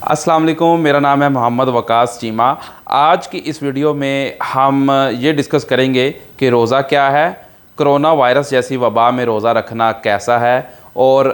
अस्सलाम वालेकुम, मेरा नाम है मोहम्मद वकास चीमा। आज की इस वीडियो में हम ये डिस्कस करेंगे कि रोज़ा क्या है, कोरोना वायरस जैसी वबा में रोज़ा रखना कैसा है और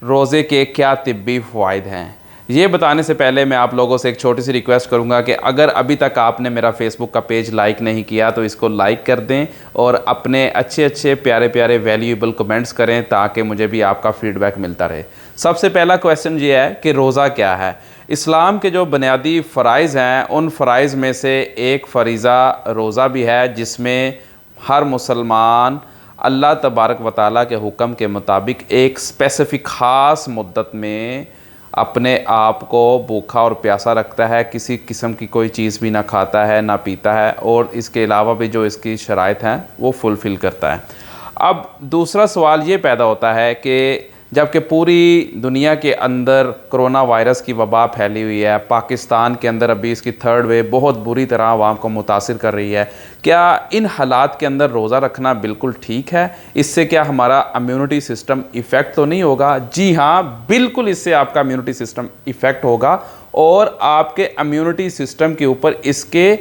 रोज़े के क्या तिब्बी फ़वाइद हैं। ये बताने से पहले मैं आप लोगों से एक छोटी सी रिक्वेस्ट करूंगा कि अगर अभी तक आपने मेरा फेसबुक का पेज लाइक नहीं किया तो इसको लाइक कर दें और अपने अच्छे अच्छे प्यारे प्यारे वैल्यूएबल कमेंट्स करें ताकि मुझे भी आपका फ़ीडबैक मिलता रहे। सबसे पहला क्वेश्चन ये है कि रोज़ा क्या है। इस्लाम के जो बुनियादी फ़राइज़ हैं उन फ़राइज़ में से एक फ़रीज़ा रोज़ा भी है, जिसमें हर मुसलमान अल्लाह तबारक व तआला के हुक्म के मुताबिक एक स्पेसिफ़िक ख़ास मुद्दत में अपने आप को भूखा और प्यासा रखता है, किसी किस्म की कोई चीज़ भी ना खाता है ना पीता है, और इसके अलावा भी जो इसकी शराइत हैं वो फुलफ़िल करता है। अब दूसरा सवाल ये पैदा होता है कि जबकि पूरी दुनिया के अंदर कोरोना वायरस की वबा फैली हुई है, पाकिस्तान के अंदर अभी इसकी थर्ड वेव बहुत बुरी तरह आवाम को मुतासिर कर रही है, क्या इन हालात के अंदर रोज़ा रखना बिल्कुल ठीक है? इससे क्या हमारा इम्यूनिटी सिस्टम इफ़ेक्ट तो नहीं होगा? जी हाँ, बिल्कुल इससे आपका इम्यूनिटी सिस्टम इफ़ेक्ट होगा और आपके इम्यूनिटी सिस्टम के ऊपर इसके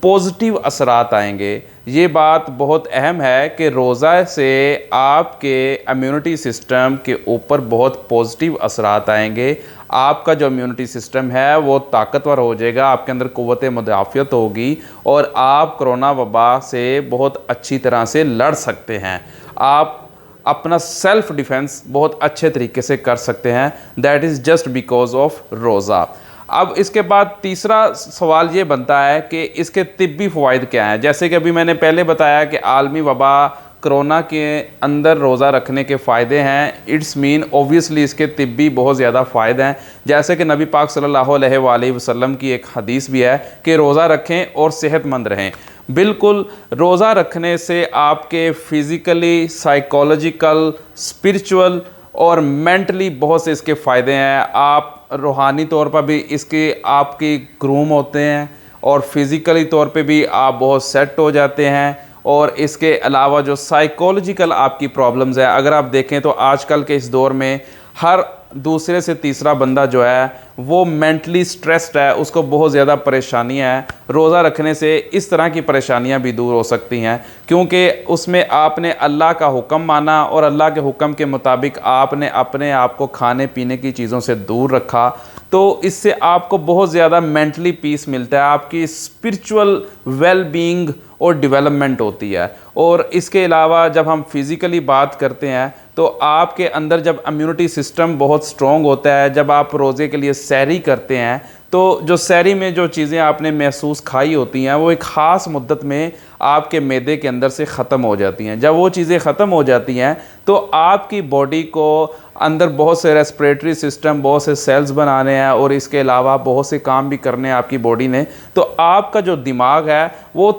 पॉजिटिव असरात आएंगे। ये बात बहुत अहम है कि रोज़ा से आपके इम्यूनिटी सिस्टम के ऊपर बहुत पॉजिटिव असरात आएंगे। आपका जो इम्यूनिटी सिस्टम है वो ताकतवर हो जाएगा, आपके अंदर क़ुव्वत मुदाफ़ियत होगी और आप कोरोना वबा से बहुत अच्छी तरह से लड़ सकते हैं। आप अपना सेल्फ़ डिफेंस बहुत अच्छे तरीके से कर सकते हैं। That is just because of रोज़ा। अब इसके बाद तीसरा सवाल ये बनता है कि इसके तिब्बी फ़वाइद क्या हैं। जैसे कि अभी मैंने पहले बताया कि आलमी वबा कोरोना के अंदर रोज़ा रखने के फ़ायदे हैं, इट्स मीन ओबियसली इसके तिब्बी बहुत ज़्यादा फ़ायदे हैं। जैसे कि नबी पाक सल्लल्लाहु अलैहि वसल्लम की एक हदीस भी है कि रोज़ा रखें और सेहतमंद रहें। बिल्कुल, रोज़ा रखने से आपके फ़िज़िकली, साइकोलॉजिकल, स्पिरिचुअल और मेंटली बहुत से इसके फ़ायदे हैं। आप रूहानी तौर पर भी इसके आपके ग्रूम होते हैं और फिज़िकली तौर पे भी आप बहुत सेट हो जाते हैं। और इसके अलावा जो साइकोलॉजिकल आपकी प्रॉब्लम्स है, अगर आप देखें तो आजकल के इस दौर में हर दूसरे से तीसरा बंदा जो है वो मेंटली स्ट्रेस्ड है, उसको बहुत ज़्यादा परेशानियां हैं। रोज़ा रखने से इस तरह की परेशानियां भी दूर हो सकती हैं, क्योंकि उसमें आपने अल्लाह का हुक्म माना और अल्लाह के हुक्म के मुताबिक आपने अपने आप को खाने पीने की चीज़ों से दूर रखा। तो इससे आपको बहुत ज़्यादा मेंटली पीस मिलता है, आपकी स्पिरिचुअल वेल बीइंग और डेवलपमेंट होती है। और इसके अलावा जब हम फिज़िकली बात करते हैं तो आपके अंदर जब इम्यूनिटी सिस्टम बहुत स्ट्रॉन्ग होता है, जब आप रोज़े के लिए सहरी करते हैं तो जो सहरी में जो चीज़ें आपने महसूस खाई होती हैं वो एक ख़ास मुद्दत में आपके मैदे के अंदर से ख़त्म हो जाती हैं। जब वो चीज़ें ख़त्म हो जाती हैं तो आपकी बॉडी को अंदर बहुत से रेस्पिरेटरी सिस्टम, बहुत से सेल्स बनाने हैं और इसके अलावा बहुत से काम भी करने हैं आपकी बॉडी ने। तो आपका जो दिमाग है वो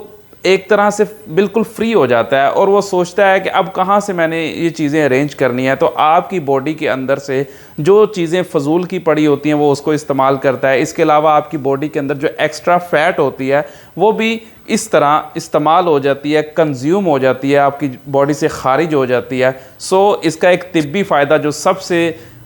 एक तरह से बिल्कुल फ्री हो जाता है और वो सोचता है कि अब कहाँ से मैंने ये चीज़ें अरेंज करनी है। तो आपकी बॉडी के अंदर से जो चीज़ें फ़जूल की पड़ी होती हैं वो उसको इस्तेमाल करता है। इसके अलावा आपकी बॉडी के अंदर जो एक्स्ट्रा फ़ैट होती है वो भी इस तरह इस्तेमाल हो जाती है, कंज्यूम हो जाती है, आपकी बॉडी से खारिज हो जाती है। सो इसका एक तिब्बी फ़ायदा जो सबसे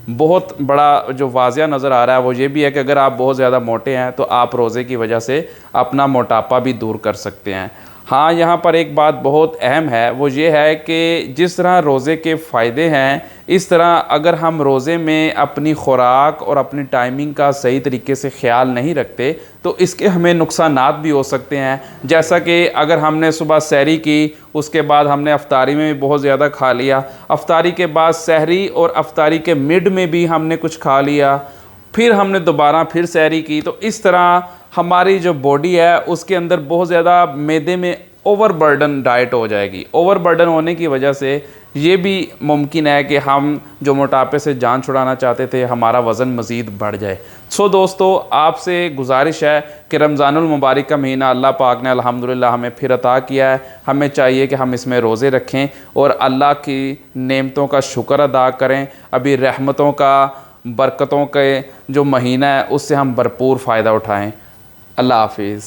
बहुत बड़ा जो वाज़िया नज़र आ रहा है वो ये भी है कि अगर आप बहुत ज़्यादा मोटे हैं तो आप रोज़े की वजह से अपना मोटापा भी दूर कर सकते हैं। हाँ, यहाँ पर एक बात बहुत अहम है, वो ये है कि जिस तरह रोज़े के फ़ायदे हैं इस तरह अगर हम रोज़े में अपनी ख़ुराक और अपनी टाइमिंग का सही तरीके से ख्याल नहीं रखते तो इसके हमें नुकसानात भी हो सकते हैं। जैसा कि अगर हमने सुबह सहरी की, उसके बाद हमने अफ्तारी में भी बहुत ज़्यादा खा लिया, अफ्तारी के बाद सहरी और अफ्तारी के मिड में भी हमने कुछ खा लिया, फिर हमने दोबारा फिर सहरी की, तो इस तरह हमारी जो बॉडी है उसके अंदर बहुत ज़्यादा मैदे में ओवरबर्डन डाइट हो जाएगी। ओवरबर्डन होने की वजह से ये भी मुमकिन है कि हम जो मोटापे से जान छुड़ाना चाहते थे हमारा वज़न मज़ीद बढ़ जाए। सो दोस्तों, आपसे गुजारिश है कि रमज़ानुल मुबारक का महीना अल्लाह पाक ने अल्हम्दुलिल्लाह हमें फिर अता किया है। हमें चाहिए कि हम इसमें रोज़े रखें और अल्लाह की नेमतों का शुक्र अदा करें। अभी रहमतों का, बरकतों के जो महीना है उससे हम भरपूर फ़ायदा उठाएँ। अल्लाह हाफिज़।